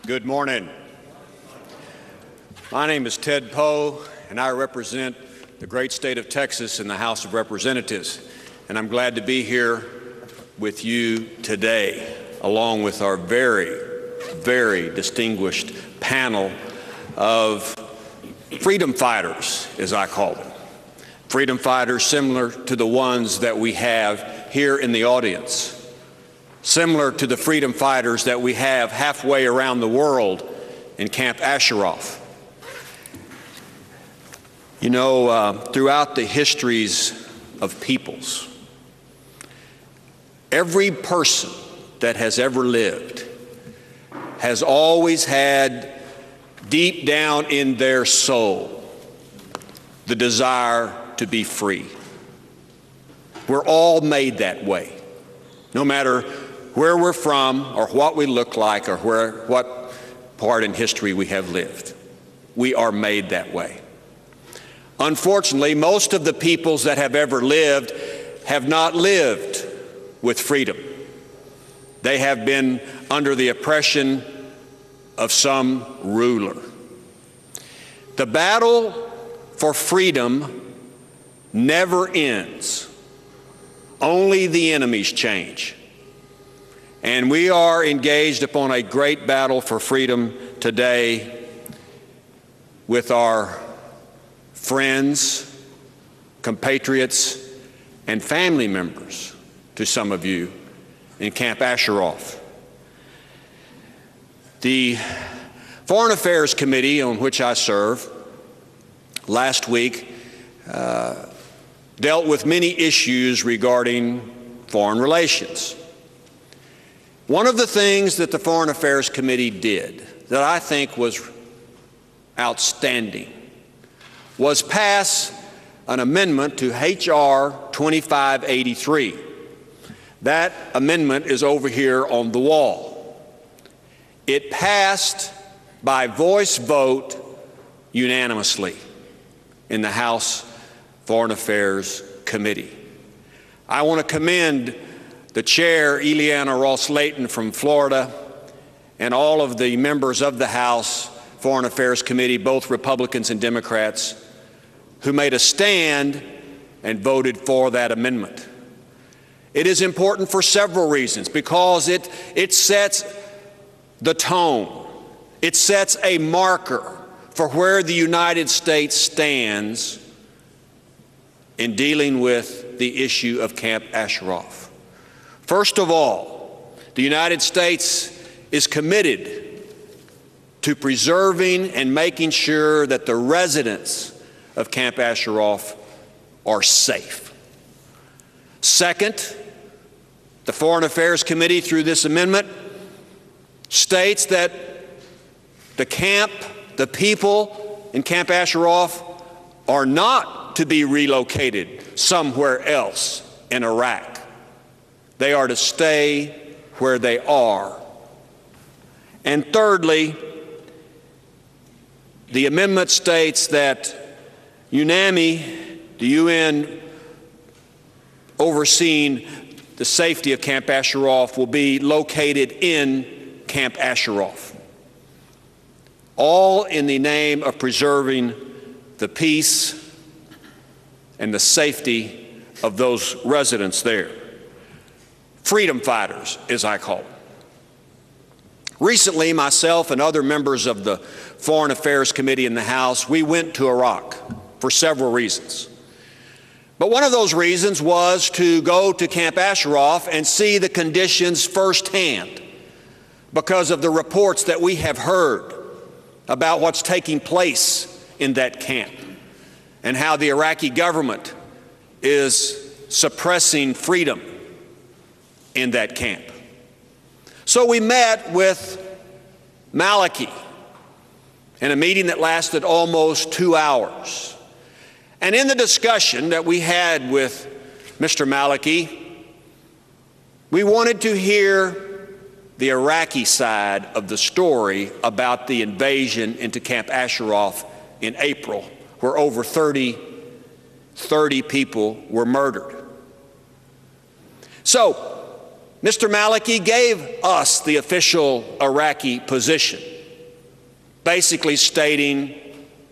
Good morning. My name is Ted Poe, and I represent the great state of Texas in the House of Representatives. And I'm glad to be here with you today, along with our very, very distinguished panel of freedom fighters, as I call them. Freedom fighters similar to the ones that we have here in the audience, similar to the freedom fighters that we have halfway around the world in Camp Ashraf. You know, throughout the histories of peoples, every person that has ever lived has always had deep down in their soul the desire to be free. We're all made that way, no matter where we're from or what we look like or what part in history we have lived. We are made that way. Unfortunately, most of the peoples that have ever lived have not lived with freedom. They have been under the oppression of some ruler. The battle for freedom never ends. Only the enemies change. And we are engaged upon a great battle for freedom today with our friends, compatriots, and family members, to some of you, in Camp Ashraf. The Foreign Affairs Committee, on which I serve, last week dealt with many issues regarding foreign relations. One of the things that the Foreign Affairs Committee did that I think was outstanding was pass an amendment to H.R. 2583. That amendment is over here on the wall. It passed by voice vote unanimously in the House Foreign Affairs Committee. I want to commend the chair, Eliana Ross-Layton from Florida, and all of the members of the House Foreign Affairs Committee, both Republicans and Democrats, who made a stand and voted for that amendment. It is important for several reasons, because it sets the tone. It sets a marker for where the United States stands in dealing with the issue of Camp Ashraf. First of all, the United States is committed to preserving and making sure that the residents of Camp Ashraf are safe. Second, the Foreign Affairs Committee, through this amendment, states that the people in Camp Ashraf are not to be relocated somewhere else in Iraq. They are to stay where they are. And thirdly, the amendment states that UNAMI, the UN overseeing the safety of Camp Ashraf, will be located in Camp Ashraf, all in the name of preserving the peace and the safety of those residents there. Freedom fighters, as I call them. Recently, myself and other members of the Foreign Affairs Committee in the House, we went to Iraq for several reasons. But one of those reasons was to go to Camp Ashraf and see the conditions firsthand, because of the reports that we have heard about what's taking place in that camp and how the Iraqi government is suppressing freedom in that camp. So we met with Maliki in a meeting that lasted almost 2 hours. And in the discussion that we had with Mr. Maliki, we wanted to hear the Iraqi side of the story about the invasion into Camp Ashraf in April, where over 30 people were murdered. So Mr. Maliki gave us the official Iraqi position. basically stating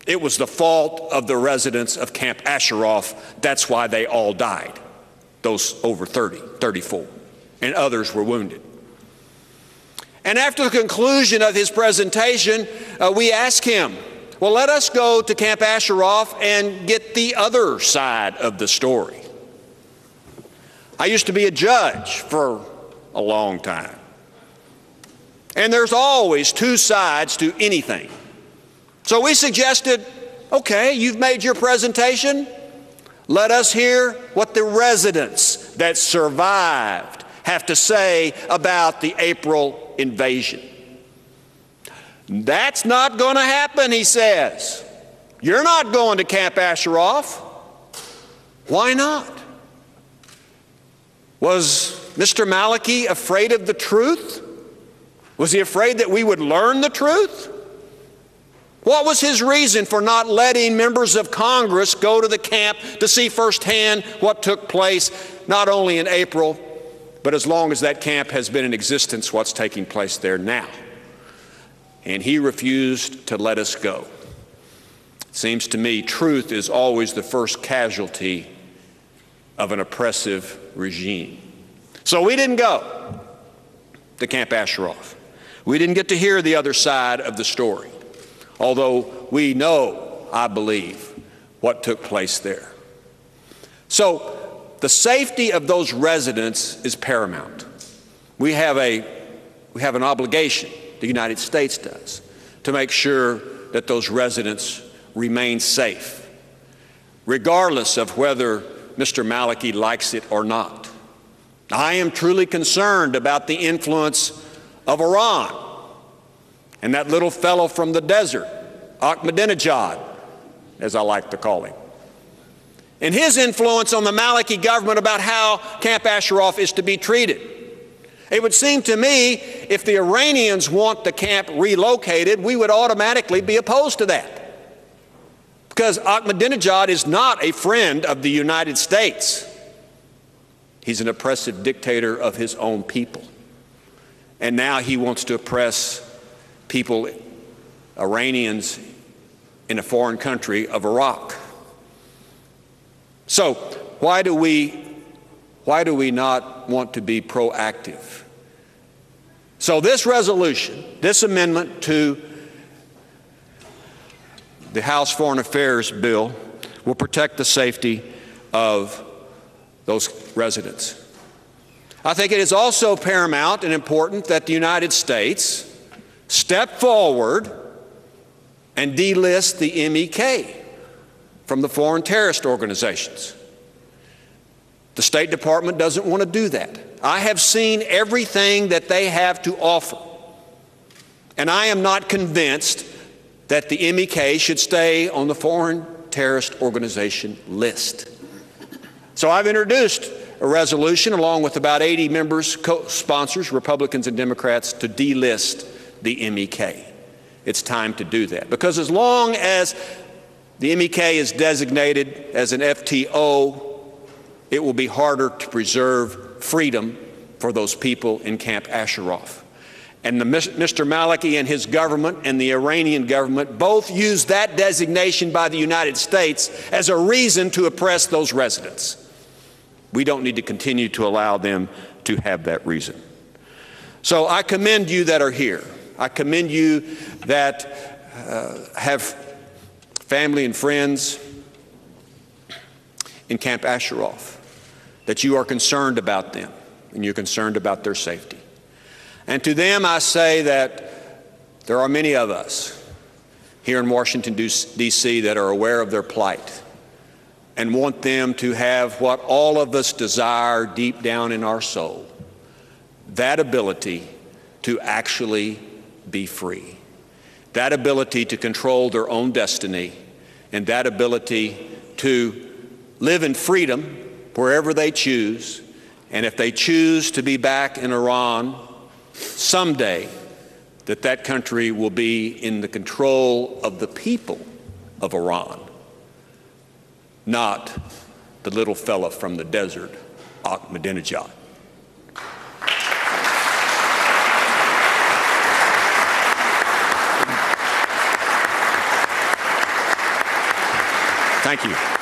it was the fault of the residents of Camp Ashraf. That's why they all died, those over 34, and others were wounded. And after the conclusion of his presentation, we asked him, well, let us go to Camp Ashraf and get the other side of the story. I used to be a judge for a long time. And there's always two sides to anything. So we suggested, okay, you've made your presentation. Let us hear what the residents that survived have to say about the April invasion. That's not going to happen, he says. You're not going to Camp Ashraf. Why not? Was Mr. Maliki afraid of the truth? Was he afraid that we would learn the truth? What was his reason for not letting members of Congress go to the camp to see firsthand what took place, not only in April, but as long as that camp has been in existence, what's taking place there now? And he refused to let us go. It seems to me truth is always the first casualty of an oppressive regime. So we didn't go to Camp Ashraf. We didn't get to hear the other side of the story, although we know, I believe, what took place there. So the safety of those residents is paramount. We have an obligation, the United States does, to make sure that those residents remain safe, regardless of whether Mr. Maliki likes it or not. I am truly concerned about the influence of Iran and that little fellow from the desert, Ahmadinejad, as I like to call him, and his influence on the Maliki government about how Camp Ashraf is to be treated. It would seem to me if the Iranians want the camp relocated, we would automatically be opposed to that, because Ahmadinejad is not a friend of the United States. He's an oppressive dictator of his own people. And now he wants to oppress people, Iranians, in a foreign country of Iraq. So why do we not want to be proactive? So this resolution, this amendment to the House Foreign Affairs bill will protect the safety of those residents. I think it is also paramount and important that the United States step forward and delist the MEK from the foreign terrorist organizations. The State Department doesn't want to do that. I have seen everything that they have to offer, and I am not convinced that the MEK should stay on the foreign terrorist organization list. So I've introduced a resolution along with about 80 members, co-sponsors, Republicans and Democrats, to delist the MEK. It's time to do that, because as long as the MEK is designated as an FTO, it will be harder to preserve freedom for those people in Camp Ashraf. And Mr. Maliki and his government and the Iranian government both use that designation by the United States as a reason to oppress those residents. We don't need to continue to allow them to have that reason. So I commend you that are here. I commend you that have family and friends in Camp Ashraf, that you are concerned about them and you're concerned about their safety. And to them I say that there are many of us here in Washington, D.C. that are aware of their plight and want them to have what all of us desire deep down in our soul, that ability to actually be free, that ability to control their own destiny, and that ability to live in freedom wherever they choose. And if they choose to be back in Iran someday, that country will be in the control of the people of Iran, not the little fella from the desert, Ahmadinejad. Thank you.